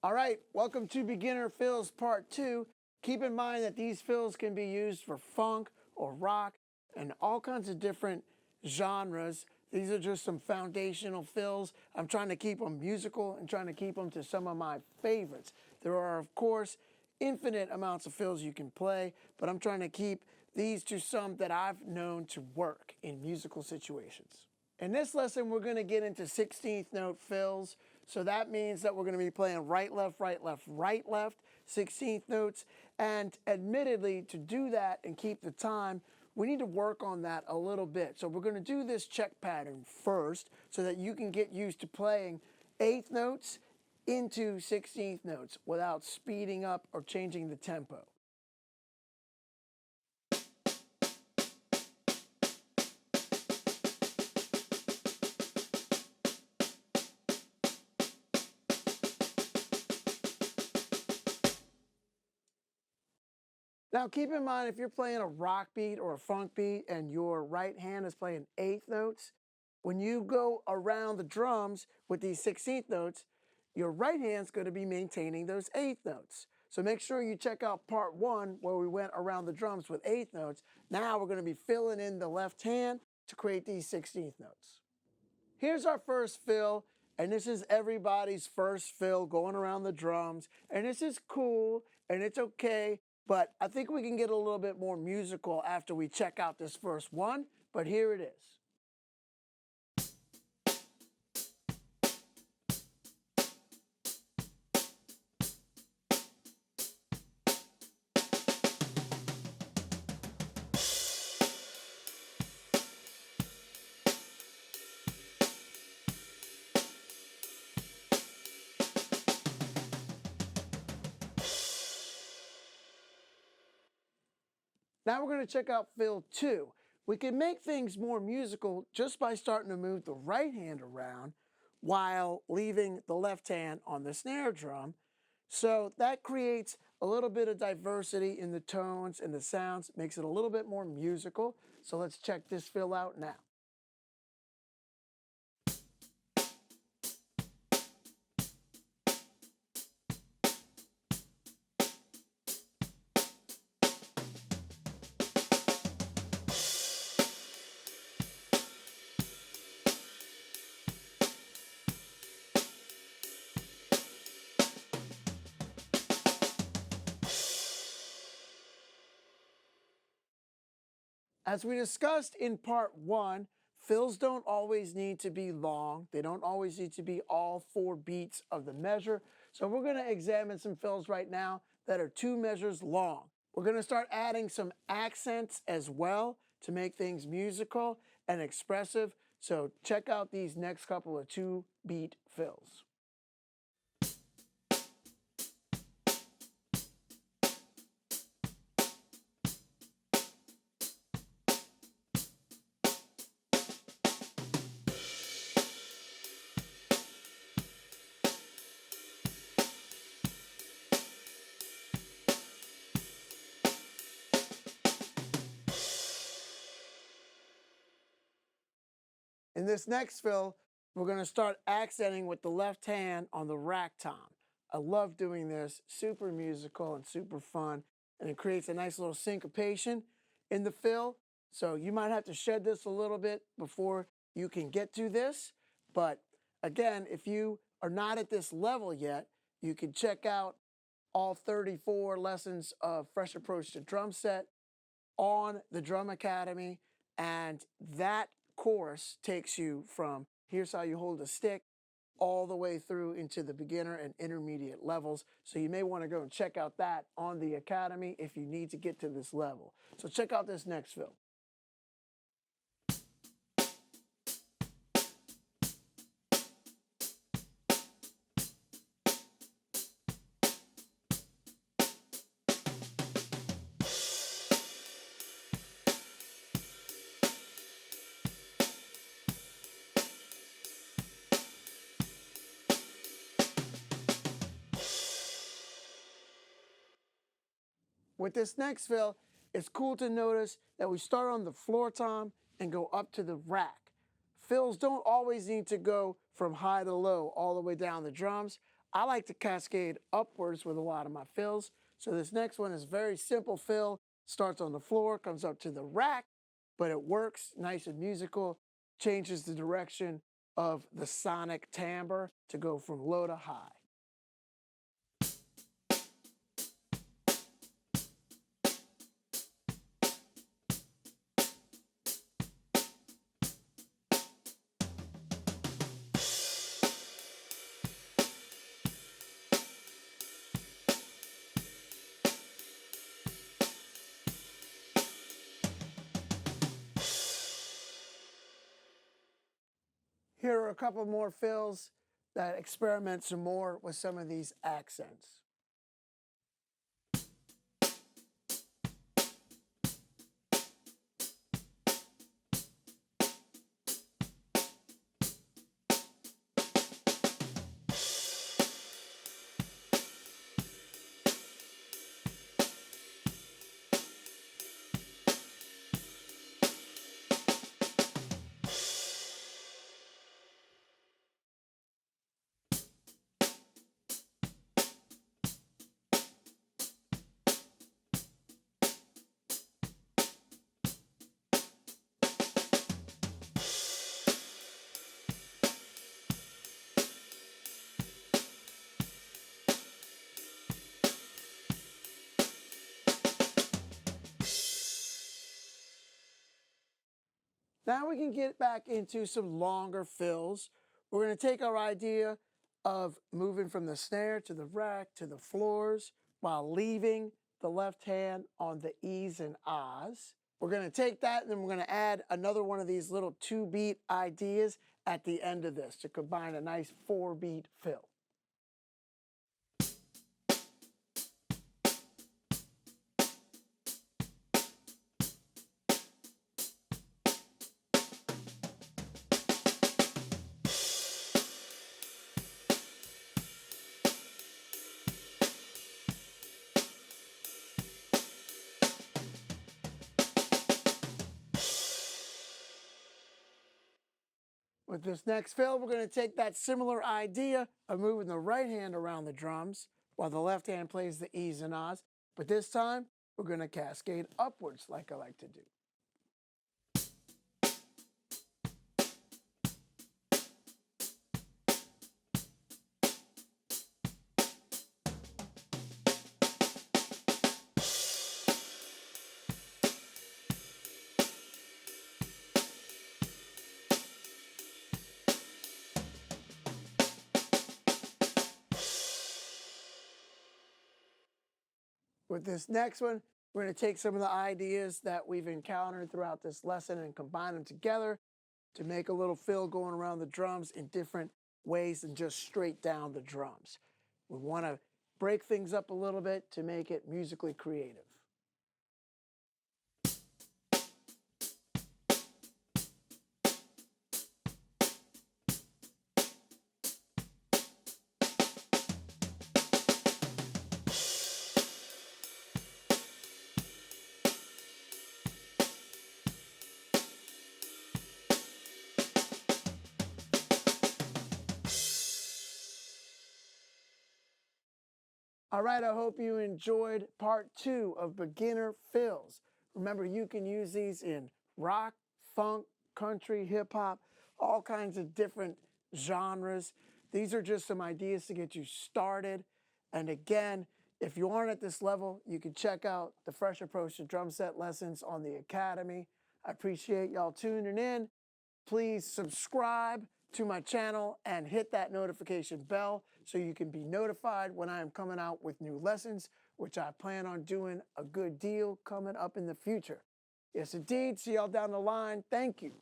All right, welcome to Beginner Fills Part 2. Keep in mind that these fills can be used for funk or rock and all kinds of different genres. These are just some foundational fills. I'm trying to keep them musical and trying to keep them to some of my favorites. There are, of course, infinite amounts of fills you can play, but I'm trying to keep these to some that I've known to work in musical situations. In this lesson, we're going to get into 16th note fills. So that means that we're going to be playing right, left, right, left, right, left, 16th notes. And admittedly, to do that and keep the time, we need to work on that a little bit. So we're going to do this check pattern first so that you can get used to playing 8th notes into 16th notes without speeding up or changing the tempo. Now keep in mind, if you're playing a rock beat or a funk beat and your right hand is playing 8th notes, when you go around the drums with these 16th notes, your right hand's going to be maintaining those 8th notes. So make sure you check out part 1 where we went around the drums with 8th notes. Now we're going to be filling in the left hand to create these 16th notes. Here's our first fill, and this is everybody's first fill going around the drums. And this is cool, and it's okay, but I think we can get a little bit more musical after we check out this first one, but here it is. Now we're going to check out fill 2. We can make things more musical just by starting to move the right hand around while leaving the left hand on the snare drum. So that creates a little bit of diversity in the tones and the sounds, makes it a little bit more musical. So let's check this fill out now. As we discussed in part 1, fills don't always need to be long. They don't always need to be all 4 beats of the measure. So we're going to examine some fills right now that are 2 measures long. We're going to start adding some accents as well to make things musical and expressive. So check out these next couple of 2-beat fills. In this next fill, we're going to start accenting with the left hand on the rack tom. I love doing this, super musical and super fun, and it creates a nice little syncopation in the fill. So you might have to shed this a little bit before you can get to this. But again, if you are not at this level yet, you can check out all 34 lessons of Fresh Approach to Drum Set on the Drum Academy, and that course takes you from here's how you hold a stick all the way through into the beginner and intermediate levels. So you may want to go and check out that on the Academy if you need to get to this level. So check out this next fill. With this next fill, it's cool to notice that we start on the floor tom and go up to the rack. Fills don't always need to go from high to low all the way down the drums. I like to cascade upwards with a lot of my fills. So this next one is very simple fill, starts on the floor, comes up to the rack, but it works nice and musical, changes the direction of the sonic timbre to go from low to high. Here are a couple more fills that experiment some more with some of these accents. Now we can get back into some longer fills. We're going to take our idea of moving from the snare to the rack to the floors while leaving the left hand on the E's and Ahs. We're going to take that and then we're going to add another one of these little 2-beat ideas at the end of this to combine a nice 4-beat fill. With this next fill, we're going to take that similar idea of moving the right hand around the drums while the left hand plays the E's and Ahs, but this time we're going to cascade upwards like I like to do. With this next one, we're going to take some of the ideas that we've encountered throughout this lesson and combine them together to make a little fill going around the drums in different ways than just straight down the drums. We want to break things up a little bit to make it musically creative. All right, I hope you enjoyed part 2 of beginner fills. Remember, you can use these in rock, funk, country, hip hop, all kinds of different genres. These are just some ideas to get you started. And again, if you aren't at this level, you can check out the Fresh Approach to Drum Set lessons on the Academy. I appreciate y'all tuning in. Please subscribe to my channel and hit that notification bell so you can be notified when I am coming out with new lessons, which I plan on doing a good deal coming up in the future. Yes, indeed. See y'all down the line. Thank you.